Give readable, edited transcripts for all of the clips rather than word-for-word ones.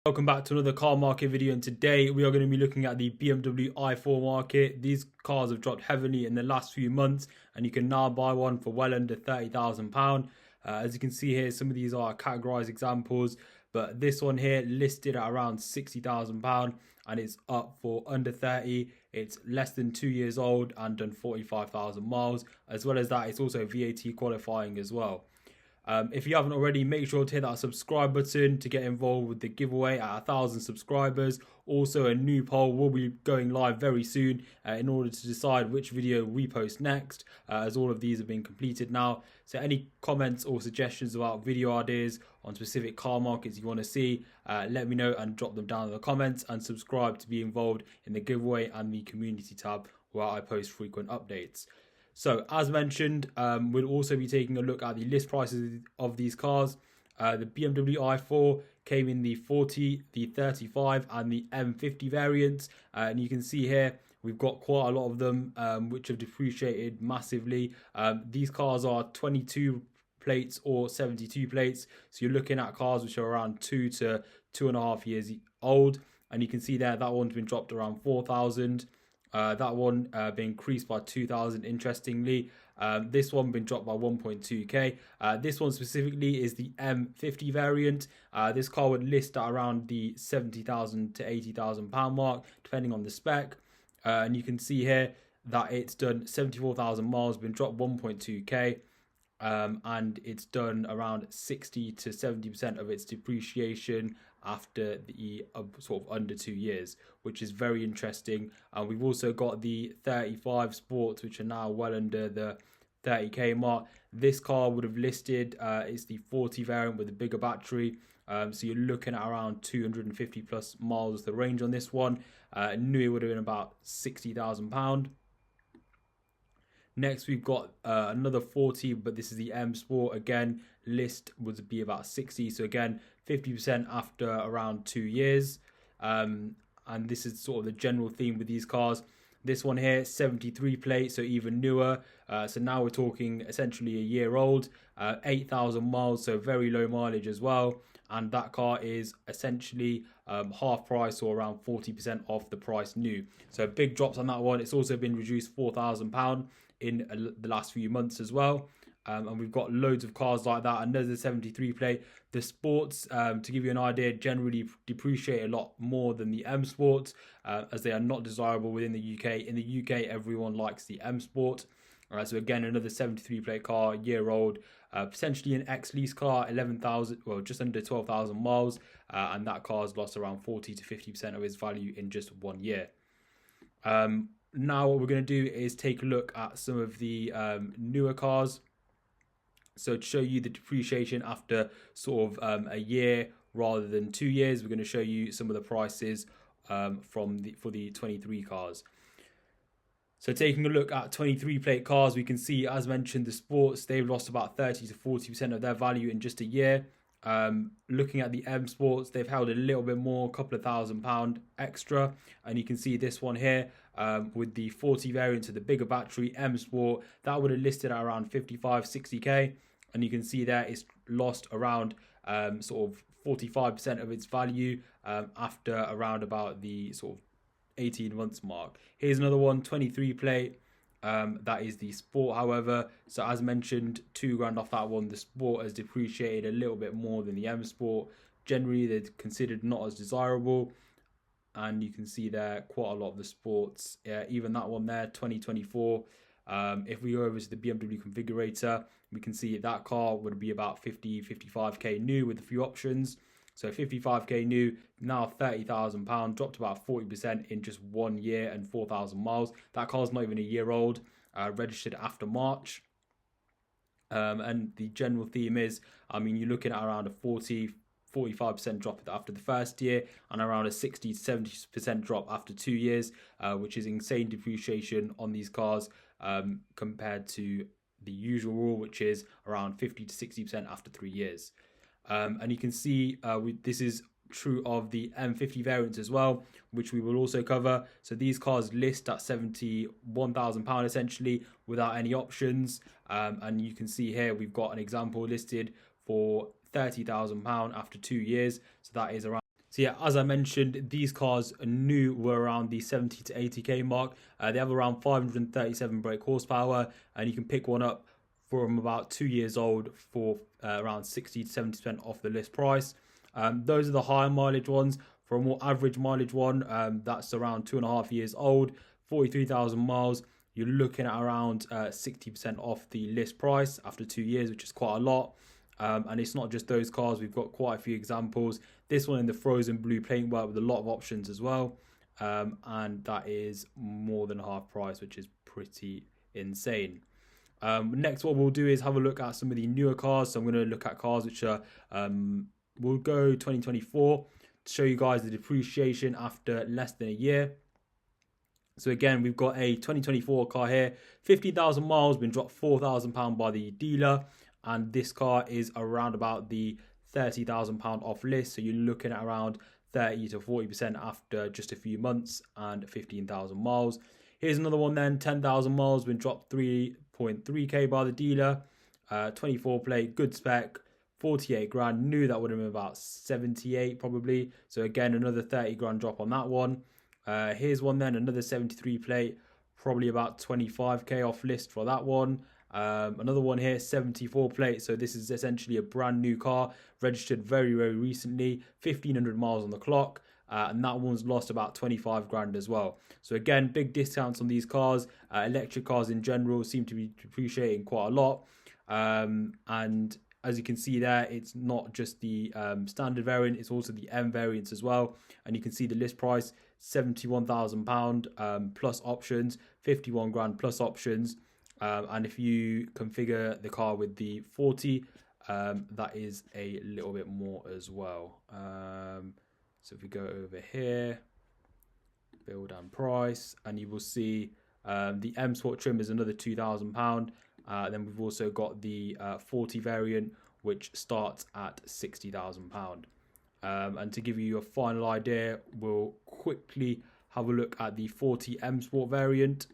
Welcome back to another car market video, and today we are going to be looking at the BMW i4 market. These cars have dropped heavily in the last few months, and you can now buy one for well under £30,000. As you can see here, some of these are categorized examples, but this one here listed at around £60,000 and it's up for under 30. It's less than 2 years old and done 45,000 miles. As well as that, it's also VAT qualifying as well. If you haven't already, make sure to hit that subscribe button to get involved with the giveaway at 1,000 subscribers. Also, a new poll will be going live very soon in order to decide which video we post next, as all of these have been completed now. So any comments or suggestions about video ideas on specific car markets you want to see, let me know and drop them down in the comments, and subscribe to be involved in the giveaway and the community tab where I post frequent updates. So, as mentioned, we'll also be taking a look at the list prices of these cars. The BMW i4 came in the 40, the 35 and the M50 variants. And you can see here, we've got quite a lot of them which have depreciated massively. These cars are 22 plates or 72 plates. So you're looking at cars which are around 2 to 2.5 years old. And you can see there, that one's been dropped around 4,000. That one been increased by 2,000, interestingly. This one been dropped by 1.2k. This one specifically is the M50 variant. This car would list at around the 70,000 to 80,000 pound mark, depending on the spec. And you can see here that it's done 74,000 miles, been dropped 1.2k. And it's done around 60 to 70% of its depreciation after the sort of under 2 years, which is very interesting. And we've also got the 35 Sports, which are now well under the 30k mark. This car would have listed, it's the 40 variant with a bigger battery. So you're looking at around 250 plus miles the range on this one. New it would have been about £60,000. Next, we've got another 40, but this is the M Sport. Again, list would be about 60. So again, 50% after around 2 years. And this is sort of the general theme with these cars. This one here, 73 plate, so even newer. So now we're talking essentially a year old, 8,000 miles, so very low mileage as well. And that car is essentially half price, or around 40% off the price new. So big drops on that one. It's also been reduced £4,000 in the last few months as well. And we've got loads of cars like that. Another 73 plate. The Sports, to give you an idea, generally depreciate a lot more than the M Sports, as they are not desirable within the UK. In the UK, everyone likes the M Sport. So again, another 73 plate car, year old, potentially an ex-lease car, 11,000, well, just under 12,000 miles. And that car's lost around 40 to 50% of its value in just 1 year. Now what we're going to do is take a look at some of the newer cars. So to show you the depreciation after sort of a year rather than 2 years, we're going to show you some of the prices for the 23 cars. So taking a look at 23 plate cars, we can see, as mentioned, the Sports, they've lost about 30 to 40% of their value in just a year. Looking at the M Sports, they've held a little bit more, a couple of £1,000 extra. And you can see this one here with the 40 variant of the bigger battery M Sport, that would have listed at around 55, 60k. And you can see there it's lost around sort of 45% of its value after around about the sort of 18 months mark. Here's another one, 23 plate. That is the Sport, however. So as mentioned, £2,000 off that one. The Sport has depreciated a little bit more than the M Sport. Generally, they're considered not as desirable. And you can see there quite a lot of the Sports. Even that one there, 2024. If we go over to the BMW configurator, we can see that car would be about 50, 55k new with a few options. So 55k new, now £30,000, dropped about 40% in just 1 year and 4,000 miles. That car's not even a year old, registered after March. And the general theme is, I mean, you're looking at around a 45% drop after the first year, and around a 60 to 70% drop after 2 years, which is insane depreciation on these cars compared to the usual rule, which is around 50 to 60% after 3 years. And you can see this is true of the M50 variants as well, which we will also cover. So these cars list at £71,000 essentially without any options. And you can see here we've got an example listed for £30,000 after 2 years. So that is around So yeah, as I mentioned, these cars new were around the 70 to 80k mark. They have around 537 brake horsepower, and you can pick one up from about 2 years old for around 60 to 70% off the list price. Those are the higher mileage ones. For a more average mileage one, that's around 2.5 years old, 43,000 miles. You're looking at around 60% off the list price after 2 years, which is quite a lot. And it's not just those cars, we've got quite a few examples. This one in the frozen blue paintwork with a lot of options as well. And that is more than half price, which is pretty insane. Next, what we'll do is have a look at some of the newer cars. So I'm going to look at cars which are, we'll go 2024 to show you guys the depreciation after less than a year. So again, we've got a 2024 car here, 50,000 miles, been dropped £4,000 by the dealer. And this car is around about the £30,000 off list. So you're looking at around 30 to 40% after just a few months and 15,000 miles. Here's another one then, 10,000 miles, been dropped 3.3k by the dealer. 24 plate, good spec, 48 grand. New that would have been about 78 probably. So again, another 30 grand drop on that one. Here's one then, another 73 plate, probably about 25k off list for that one. Another one here, 74 plate. So this is essentially a brand new car, registered very, very recently, 1,500 miles on the clock. And that one's lost about 25 grand as well. So again, big discounts on these cars. Electric cars in general seem to be depreciating quite a lot. And as you can see there, it's not just the standard variant, it's also the M variants as well. And you can see the list price, £71,000 plus options, 51 grand plus options. And if you configure the car with the 40, that is a little bit more as well. So if we go over here, build and price, and you will see the M Sport trim is another £2,000. Then we've also got the 40 variant, which starts at £60,000. And to give you a final idea, we'll quickly have a look at the 40 M Sport variant.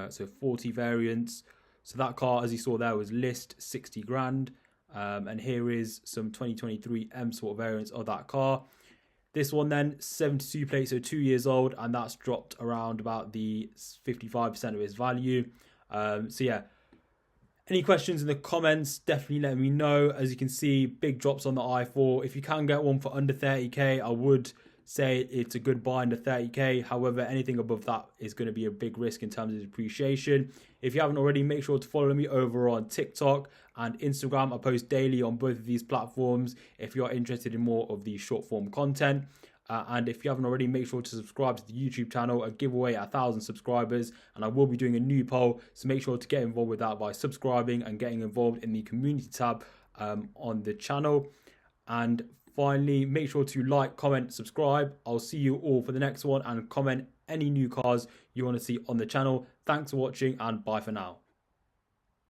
So 40 variants. So that car, as you saw there, was list 60 grand. And here is some 2023 M Sport variants of that car. This one then, 72 plate, so 2 years old, and that's dropped around about the 55% of its value. So yeah, any questions in the comments, definitely let me know. As you can see, big drops on the i4. If you can get one for under 30k, I would say it's a good buy under 30k. However, anything above that is going to be a big risk in terms of depreciation. If you haven't already, make sure to follow me over on TikTok and Instagram. I post daily on both of these platforms if you're interested in more of the short form content. And if you haven't already, make sure to subscribe to the YouTube channel. A giveaway at 1,000 subscribers, and I will be doing a new poll, so make sure to get involved with that by subscribing and getting involved in the community tab on the channel. And finally, make sure to like, comment, subscribe. I'll see you all for the next one, and comment any new cars you want to see on the channel. Thanks for watching, and bye for now.